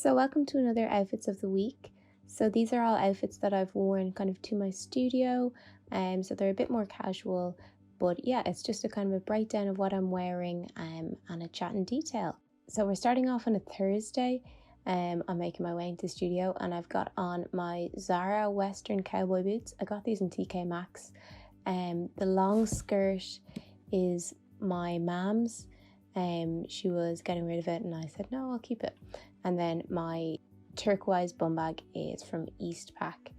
So welcome to another Outfits of the Week. So these are all outfits that I've worn kind of to my studio, so they're a bit more casual, but yeah, it's just a kind of a breakdown of what I'm wearing and a chat in detail. So we're starting off on a Thursday. I'm making my way into the studio and I've got on my Zara Western cowboy boots. I got these in TK Maxx. The long skirt is my mom's. She was getting rid of it and I said, no, I'll keep it. And then my turquoise bum bag is from Eastpak.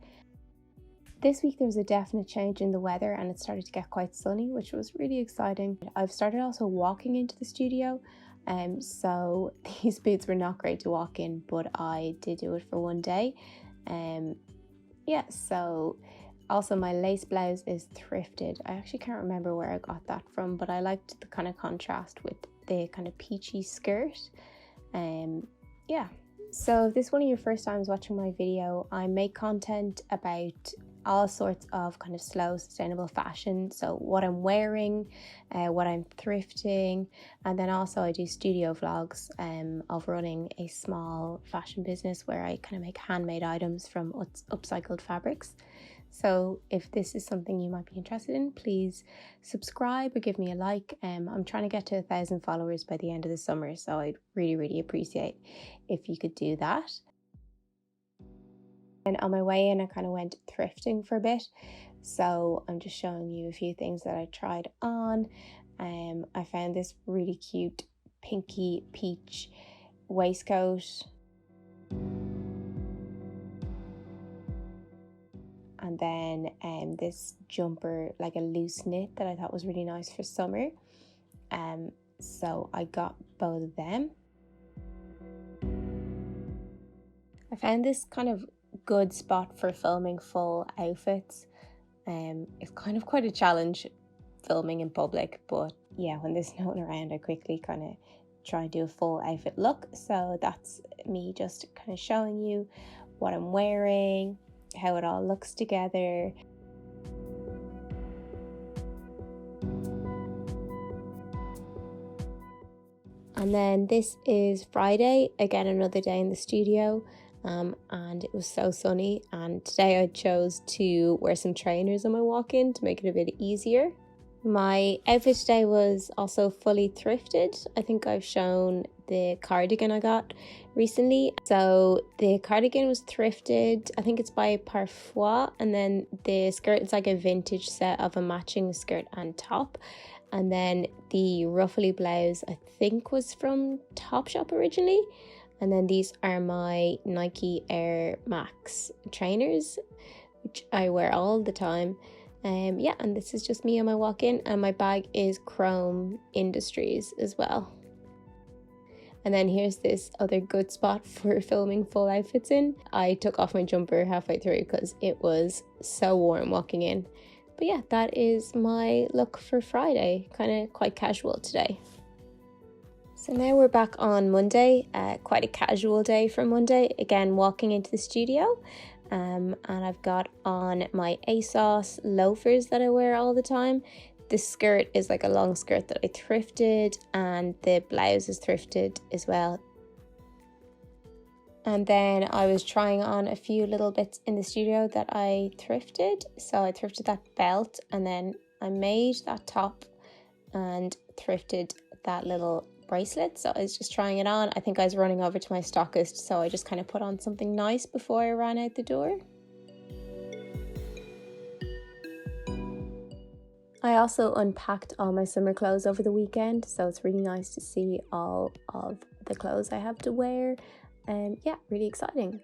This week there was a definite change in the weather and it started to get quite sunny, which was really exciting. I've started also walking into the studio, so these boots were not great to walk in, but I did do it for one day. So also my lace blouse is thrifted. I actually can't remember where I got that from, but I liked the kind of contrast with the kind of peachy skirt. So if this is one of your first times watching my video, I make content about all sorts of kind of slow, sustainable fashion. So what I'm wearing, what I'm thrifting, and then also I do studio vlogs of running a small fashion business where I kind of make handmade items from upcycled fabrics. So if this is something you might be interested in, please subscribe or give me a like. I'm trying to get to 1,000 followers by the end of the summer, so I'd really appreciate if you could do that. And on my way in, I kind of went thrifting for a bit. So I'm just showing you a few things that I tried on. I found this really cute pinky peach waistcoat. And then this jumper, like a loose knit that I thought was really nice for summer. So I got both of them. I found this kind of good spot for filming full outfits. It's kind of quite a challenge filming in public, but yeah, when there's no one around, I quickly kind of try and do a full outfit look. So that's me just kind of showing you what I'm wearing, how it all looks together. And then this is Friday, again another day in the studio, and it was so sunny, and today I chose to wear some trainers on my walk-in to make it a bit easier. My outfit today was also fully thrifted. I think I've shown the cardigan I got recently. So the cardigan was thrifted. I think it's by Parfois, and then the skirt is like a vintage set of a matching skirt and top. And then the ruffly blouse I think was from Topshop originally. And then these are my Nike Air Max trainers, which I wear all the time. And this is just me on my walk-in, and my bag is Chrome Industries as well. And then here's this other good spot for filming full outfits in. I took off my jumper halfway through because it was so warm walking in. But yeah, that is my look for Friday, kind of quite casual today. So now we're back on Monday, quite a casual day for Monday. Again, walking into the studio. And I've got on my ASOS loafers that I wear all the time. The skirt is like a long skirt that I thrifted, and the blouse is thrifted as well. And then I was trying on a few little bits in the studio that I thrifted. So I thrifted that belt, and then I made that top and thrifted that little bracelet. So I was just trying it on. I think I was running over to my stockist, so I just kind of put on something nice before I ran out the door. I also unpacked all my summer clothes over the weekend, so it's really nice to see all of the clothes I have to wear. Really exciting.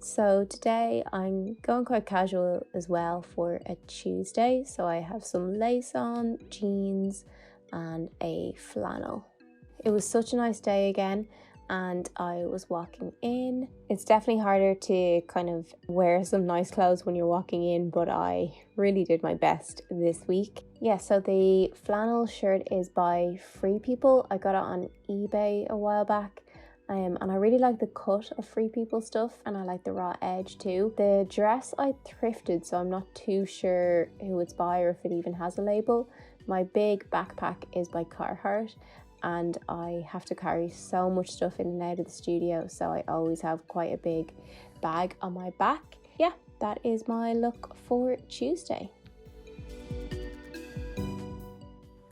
So today I'm going quite casual as well for a Tuesday. So I have some lace on, jeans, and a flannel. It was such a nice day again, and I was walking in. It's definitely harder to kind of wear some nice clothes when you're walking in, but I really did my best this week. Yeah, so the flannel shirt is by Free People. I got it on eBay a while back. And I really like the cut of Free People stuff, and I like the raw edge too. The dress I thrifted, so I'm not too sure who it's by or if it even has a label. My big backpack is by Carhartt, and I have to carry so much stuff in and out of the studio, so I always have quite a big bag on my back. Yeah, that is my look for Tuesday.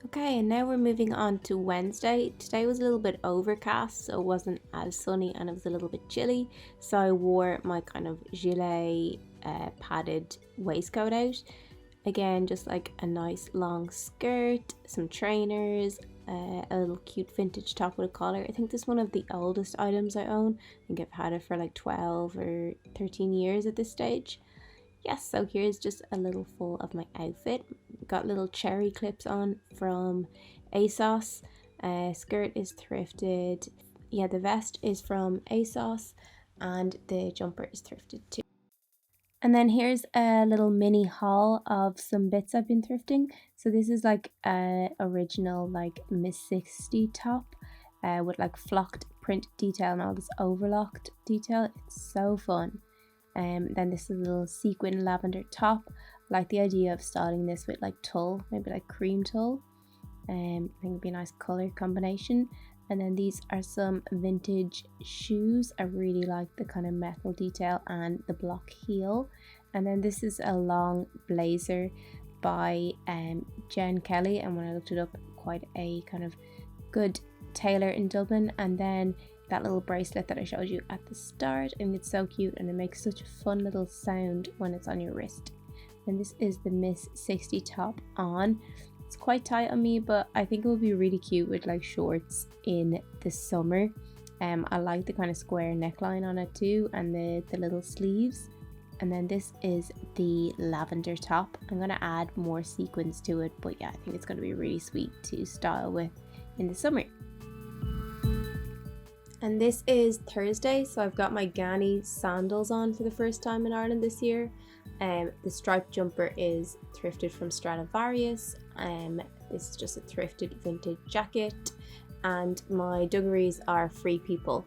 Okay, and now we're moving on to Wednesday. Today was a little bit overcast, so it wasn't as sunny and it was a little bit chilly. So I wore my kind of gilet padded waistcoat out. Again, just like a nice long skirt, some trainers, a little cute vintage top with a collar. I think this is one of the oldest items I own. I think I've had it for like 12 or 13 years at this stage. Yes, so here's just a little full of my outfit. Got little cherry clips on from ASOS. Skirt is thrifted. Yeah, the vest is from ASOS and the jumper is thrifted too. And then here's a little mini haul of some bits I've been thrifting. So this is like a original like Miss 60 top with like flocked print detail and all this overlocked detail. It's so fun. Then this is a little sequin lavender top. I like the idea of styling this with like tulle, maybe like cream tulle. I think it'd be a nice color combination. And then these are some vintage shoes. I really like the kind of metal detail and the block heel. And then this is a long blazer by Jen Kelly, and when I looked it up, quite a kind of good tailor in Dublin. And then that little bracelet that I showed you at the start, and it's so cute and it makes such a fun little sound when it's on your wrist. And this is the Miss 60 top on. It's quite tight on me, but I think it would be really cute with like shorts in the summer. I like the kind of square neckline on it too, and the little sleeves. And then this is the lavender top. I'm going to add more sequins to it, but yeah, I think it's going to be really sweet to style with in the summer. And this is Thursday, so I've got my Ganni sandals on for the first time in Ireland this year. The striped jumper is thrifted from Stradivarius. This is just a thrifted vintage jacket, and my dungarees are Free People.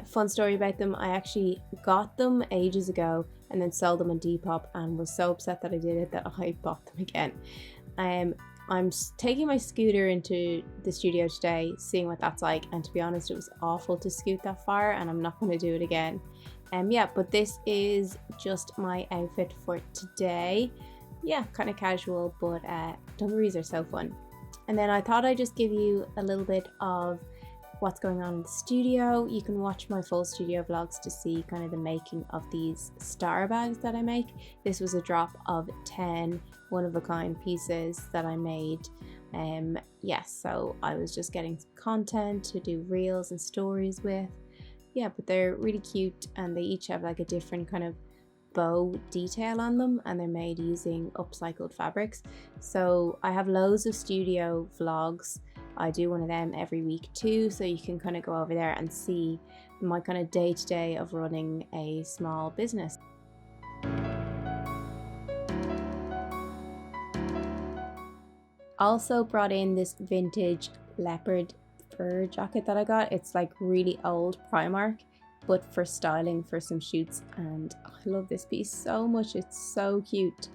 Fun story about them, I actually got them ages ago and then sold them on Depop and was so upset that I did it that I bought them again. I'm taking my scooter into the studio today, seeing what that's like, and to be honest, it was awful to scoot that far and I'm not going to do it again. Yeah, but this is just my outfit for today. Yeah, kind of casual, but dungarees are so fun. And then I thought I'd just give you a little bit of what's going on in the studio. You can watch my full studio vlogs to see kind of the making of these star bags that I make. This was a drop of 10 one-of-a-kind pieces that I made. Yes, so I was just getting some content to do reels and stories with. Yeah, but they're really cute and they each have like a different kind of bow detail on them, and they're made using upcycled fabrics. So I have loads of studio vlogs. I do one of them every week too, so you can kind of go over there and see my kind of day-to-day of running a small business. Also brought in this vintage leopard fur jacket that I got. It's like really old Primark, but for styling for some shoots, and I love this piece so much. It's so cute.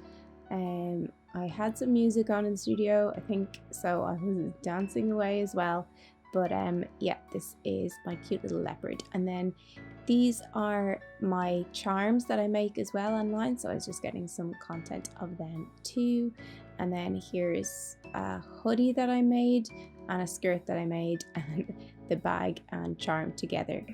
I had some music on in the studio, I think, so I was dancing away as well. But yeah, this is my cute little leopard. And then these are my charms that I make as well online, so I was just getting some content of them too. And then here's a hoodie that I made and a skirt that I made, and the bag and charm together.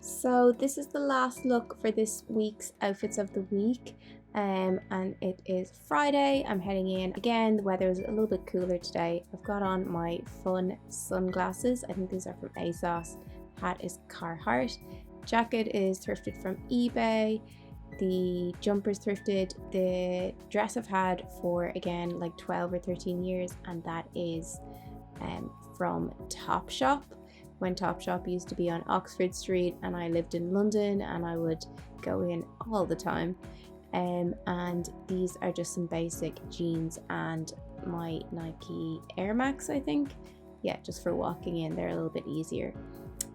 So this is the last look for this week's outfits of the week, and it is Friday. I'm heading in again. The weather is a little bit cooler today. I've got on my fun sunglasses. I think these are from ASOS. Hat is Carhartt. Jacket is thrifted from eBay. The jumper's thrifted. The dress I've had for again like 12 or 13 years, and that is from Topshop. When Topshop used to be on Oxford Street and I lived in London, and I would go in all the time. And these are just some basic jeans and my Nike Air Max, I think. Yeah, just for walking in, they're a little bit easier.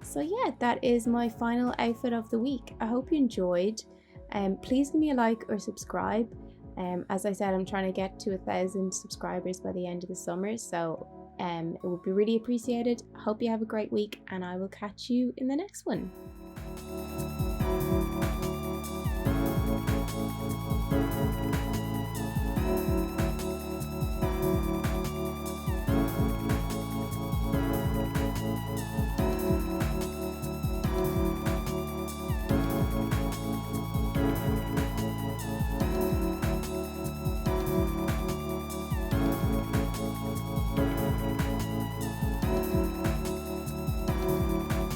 So yeah, that is my final outfit of the week. I hope you enjoyed. Please give me a like or subscribe. As I said, I'm trying to get to 1,000 subscribers by the end of the summer, so It would be really appreciated. Hope you have a great week, and I will catch you in the next one.